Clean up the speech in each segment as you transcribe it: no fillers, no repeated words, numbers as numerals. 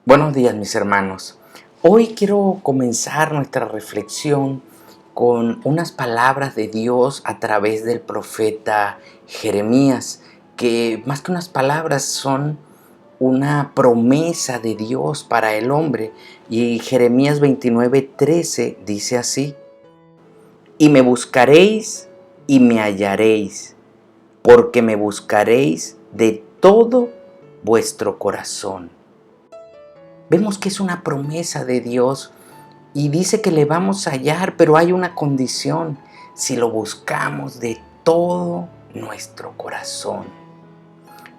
Buenos días, mis hermanos. Hoy quiero comenzar nuestra reflexión con unas palabras de Dios a través del profeta Jeremías, que más que unas palabras son una promesa de Dios para el hombre. Y Jeremías 29:13 dice así: Y me buscaréis y me hallaréis, porque me buscaréis de todo vuestro corazón. Vemos que es una promesa de Dios y dice que le vamos a hallar, pero hay una condición: si lo buscamos de todo nuestro corazón.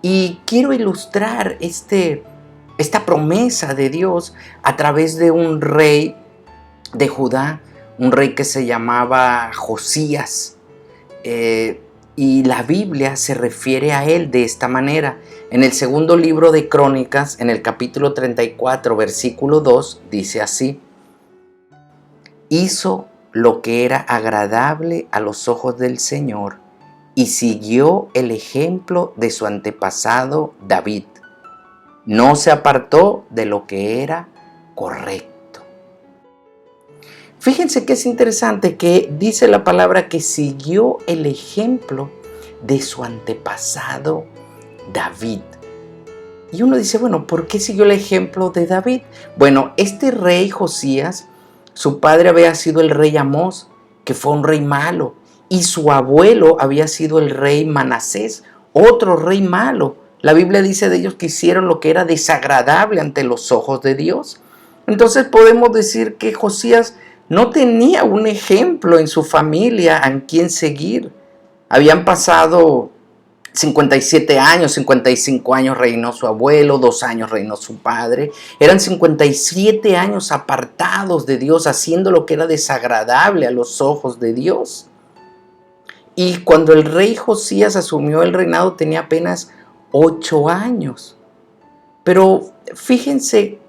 Y quiero ilustrar esta promesa de Dios a través de un rey de Judá, un rey que se llamaba Josías. Y la Biblia se refiere a él de esta manera. En el segundo libro de Crónicas, en el capítulo 34, versículo 2, dice así: Hizo lo que era agradable a los ojos del Señor y siguió el ejemplo de su antepasado David. No se apartó de lo que era correcto. Fíjense que es interesante que dice la palabra que siguió el ejemplo de su antepasado David. Y uno dice, bueno, ¿por qué siguió el ejemplo de David? Bueno, este rey Josías, su padre había sido el rey Amós, que fue un rey malo, y su abuelo había sido el rey Manasés, otro rey malo. La Biblia dice de ellos que hicieron lo que era desagradable ante los ojos de Dios. Entonces podemos decir que Josías no tenía un ejemplo en su familia a quien seguir. Habían pasado 57 años, 55 años reinó su abuelo, 2 años reinó su padre. Eran 57 años apartados de Dios, haciendo lo que era desagradable a los ojos de Dios. Y cuando el rey Josías asumió el reinado tenía apenas 8 años. Pero fíjense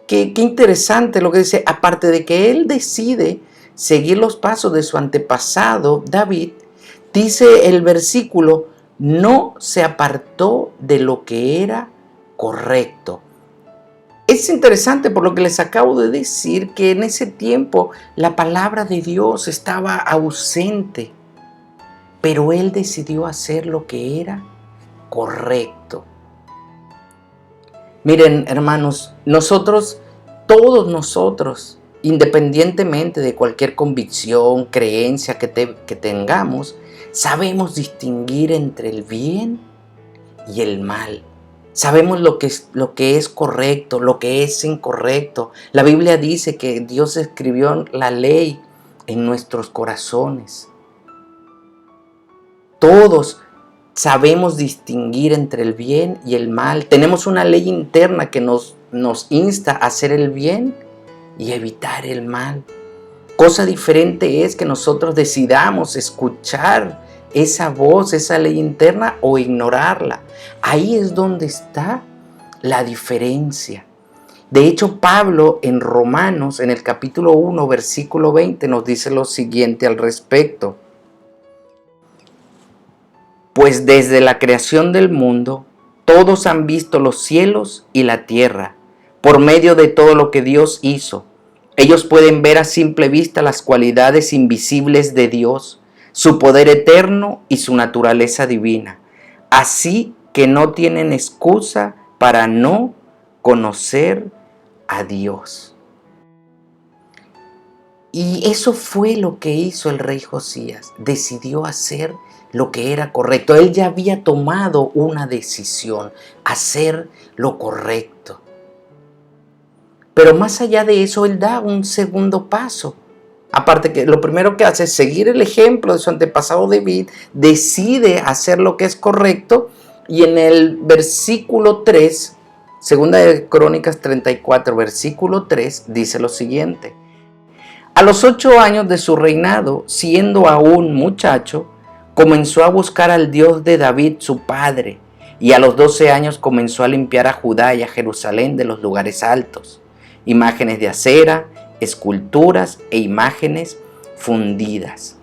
qué interesante lo que dice. Aparte de que él decide seguir los pasos de su antepasado David, dice el versículo: no se apartó de lo que era correcto. Es interesante por lo que les acabo de decir, que en ese tiempo la palabra de Dios estaba ausente, pero él decidió hacer lo que era correcto. Miren, hermanos, todos nosotros, independientemente de cualquier convicción, creencia que tengamos, sabemos distinguir entre el bien y el mal. Sabemos lo que es correcto, lo que es incorrecto. La Biblia dice que Dios escribió la ley en nuestros corazones. Todos sabemos distinguir entre el bien y el mal. Tenemos una ley interna que nos insta a hacer el bien y evitar el mal. Cosa diferente es que nosotros decidamos escuchar esa voz, esa ley interna, o ignorarla. Ahí es donde está la diferencia. De hecho, Pablo en Romanos, en el capítulo 1, versículo 20, nos dice lo siguiente al respecto: Pues desde la creación del mundo, todos han visto los cielos y la tierra, por medio de todo lo que Dios hizo. Ellos pueden ver a simple vista las cualidades invisibles de Dios, su poder eterno y su naturaleza divina. Así que no tienen excusa para no conocer a Dios. Y eso fue lo que hizo el rey Josías. Decidió hacer lo que era correcto. Él ya había tomado una decisión: hacer lo correcto. Pero más allá de eso, él da un segundo paso. Aparte que lo primero que hace es seguir el ejemplo de su antepasado David, decide hacer lo que es correcto, y en el versículo 3, segunda de Crónicas 34, versículo 3, dice lo siguiente: A los 8 años de su reinado, siendo aún muchacho, comenzó a buscar al Dios de David su padre, y a los 12 años comenzó a limpiar a Judá y a Jerusalén de los lugares altos, imágenes de acera, esculturas e imágenes fundidas.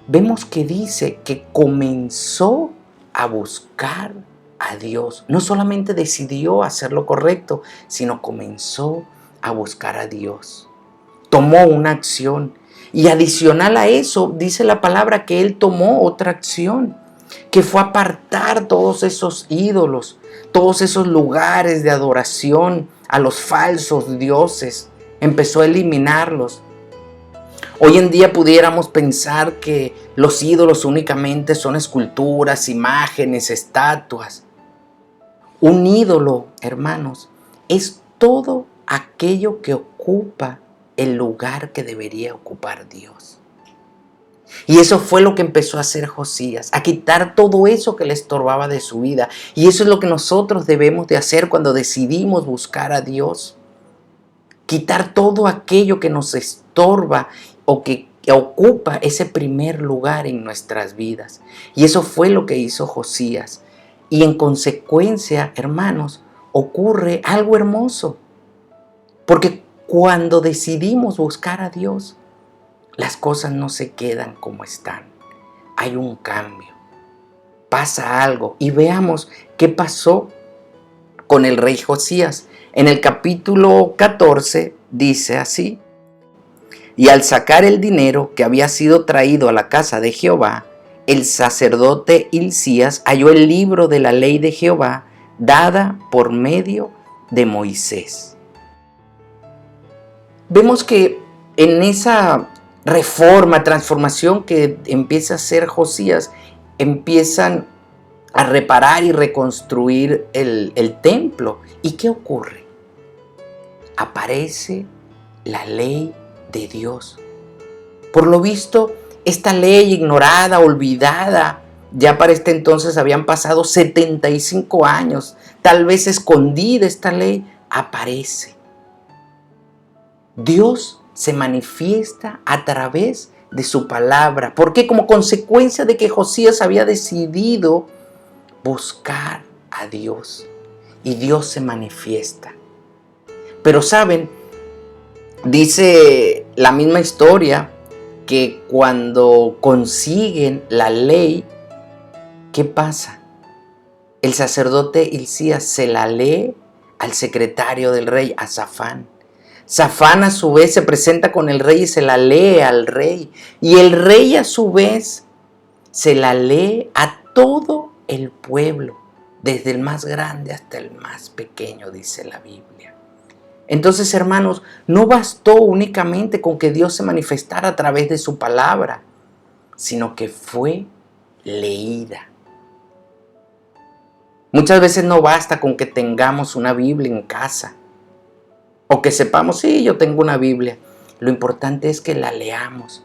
Vemos que dice que comenzó a buscar a Dios. No solamente decidió hacer lo correcto, sino comenzó a buscar a Dios. Tomó una acción. Y adicional a eso, dice la palabra que él tomó otra acción, que fue apartar todos esos ídolos, todos esos lugares de adoración a los falsos dioses. Empezó a eliminarlos. Hoy en día pudiéramos pensar que los ídolos únicamente son esculturas, imágenes, estatuas. Un ídolo, hermanos, es todo aquello que ocupa el lugar que debería ocupar Dios. Y eso fue lo que empezó a hacer Josías, a quitar todo eso que le estorbaba de su vida. Y eso es lo que nosotros debemos de hacer cuando decidimos buscar a Dios. Quitar todo aquello que nos estorba o que ocupa ese primer lugar en nuestras vidas. Y eso fue lo que hizo Josías. Y en consecuencia, hermanos, ocurre algo hermoso. Porque cuando decidimos buscar a Dios, las cosas no se quedan como están. Hay un cambio. Pasa algo. Y veamos qué pasó con el rey Josías. En el capítulo 14 dice así: y al sacar el dinero que había sido traído a la casa de Jehová, el sacerdote Hilcías halló el libro de la ley de Jehová dada por medio de Moisés. Vemos que en esa reforma, transformación que empieza a hacer Josías, empiezan a reparar y reconstruir el templo. ¿Y qué ocurre? Aparece la ley de Dios. Por lo visto, esta ley ignorada, olvidada, ya para este entonces habían pasado 75 años, tal vez escondida esta ley, aparece. Dios se manifiesta a través de su palabra. ¿Por qué? Como consecuencia de que Josías había decidido buscar a Dios. Y Dios se manifiesta. Pero saben, dice la misma historia que cuando consiguen la ley, ¿qué pasa? El sacerdote Hilcías se la lee al secretario del rey, a Safán. Safán a su vez se presenta con el rey y se la lee al rey. Y el rey a su vez se la lee a todo el pueblo, desde el más grande hasta el más pequeño, dice la Biblia. Entonces, hermanos, no bastó únicamente con que Dios se manifestara a través de su palabra, sino que fue leída. Muchas veces no basta con que tengamos una Biblia en casa o que sepamos, sí, yo tengo una Biblia. Lo importante es que la leamos.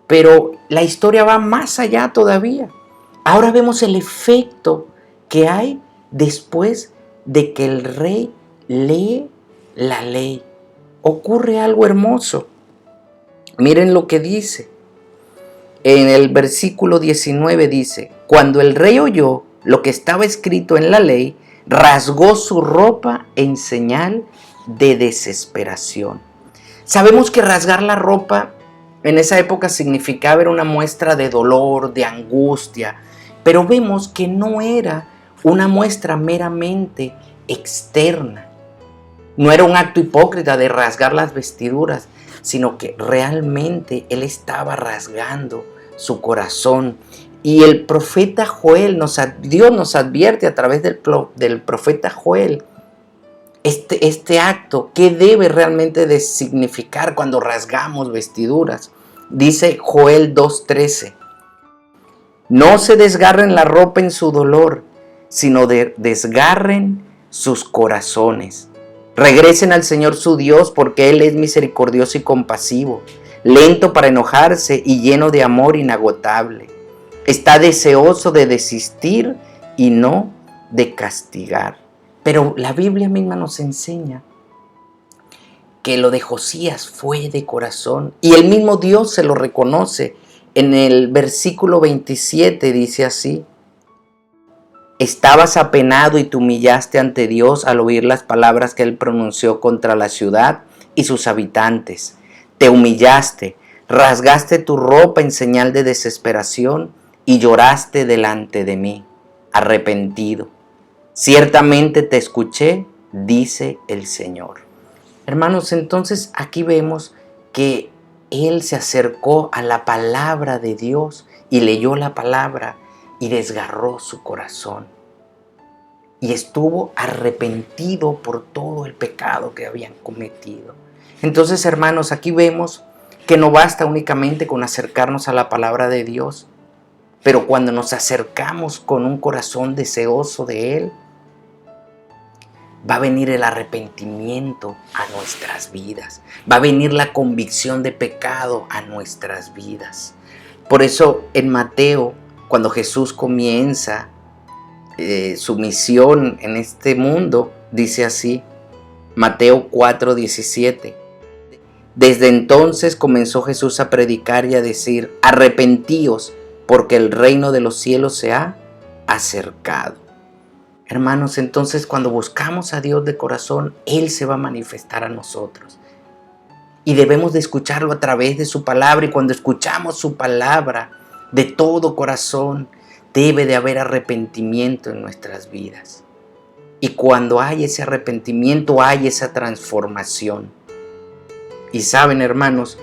Pero la historia va más allá todavía. Ahora vemos el efecto que hay después de que el rey lee la ley. Ocurre algo hermoso. Miren lo que dice. En el versículo 19 dice: cuando el rey oyó lo que estaba escrito en la ley, rasgó su ropa en señal de desesperación. Sabemos que rasgar la ropa en esa época significaba, era una muestra de dolor, de angustia, pero vemos que no era una muestra meramente externa. No era un acto hipócrita de rasgar las vestiduras, sino que realmente él estaba rasgando su corazón. Y el profeta Joel, Dios nos advierte a través del profeta Joel este acto, ¿qué debe realmente de significar cuando rasgamos vestiduras? Dice Joel 2:13: no se desgarren la ropa en su dolor, sino desgarren sus corazones. Regresen al Señor su Dios, porque Él es misericordioso y compasivo, lento para enojarse y lleno de amor inagotable. Está deseoso de desistir y no de castigar. Pero la Biblia misma nos enseña que lo de Josías fue de corazón. Y el mismo Dios se lo reconoce. En el versículo 27 dice así: estabas apenado y te humillaste ante Dios al oír las palabras que Él pronunció contra la ciudad y sus habitantes. Te humillaste, rasgaste tu ropa en señal de desesperación y lloraste delante de mí, arrepentido. Ciertamente te escuché, dice el Señor. Hermanos, entonces aquí vemos que él se acercó a la palabra de Dios y leyó la palabra y desgarró su corazón. Y estuvo arrepentido por todo el pecado que habían cometido. Entonces, hermanos, aquí vemos que no basta únicamente con acercarnos a la palabra de Dios, pero cuando nos acercamos con un corazón deseoso de Él, va a venir el arrepentimiento a nuestras vidas. Va a venir la convicción de pecado a nuestras vidas. Por eso en Mateo, cuando Jesús comienza su misión en este mundo, dice así, Mateo 4:17. Desde entonces comenzó Jesús a predicar y a decir, arrepentíos, porque el reino de los cielos se ha acercado. Hermanos, entonces cuando buscamos a Dios de corazón, Él se va a manifestar a nosotros. Y debemos de escucharlo a través de su palabra. Y cuando escuchamos su palabra de todo corazón, debe de haber arrepentimiento en nuestras vidas. Y cuando hay ese arrepentimiento, hay esa transformación. Y saben, hermanos,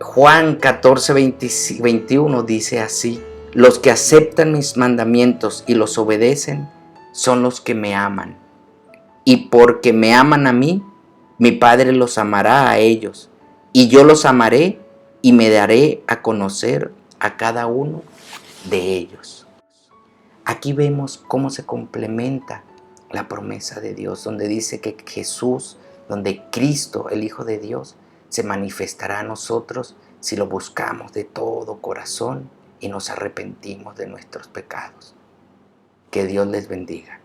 Juan 14:21 dice así, los que aceptan mis mandamientos y los obedecen son los que me aman. Y porque me aman a mí, mi Padre los amará a ellos. Y yo los amaré y me daré a conocer a cada uno de ellos. Aquí vemos cómo se complementa la promesa de Dios, donde dice que Jesús, donde Cristo, el Hijo de Dios, se manifestará a nosotros si lo buscamos de todo corazón y nos arrepentimos de nuestros pecados. Que Dios les bendiga.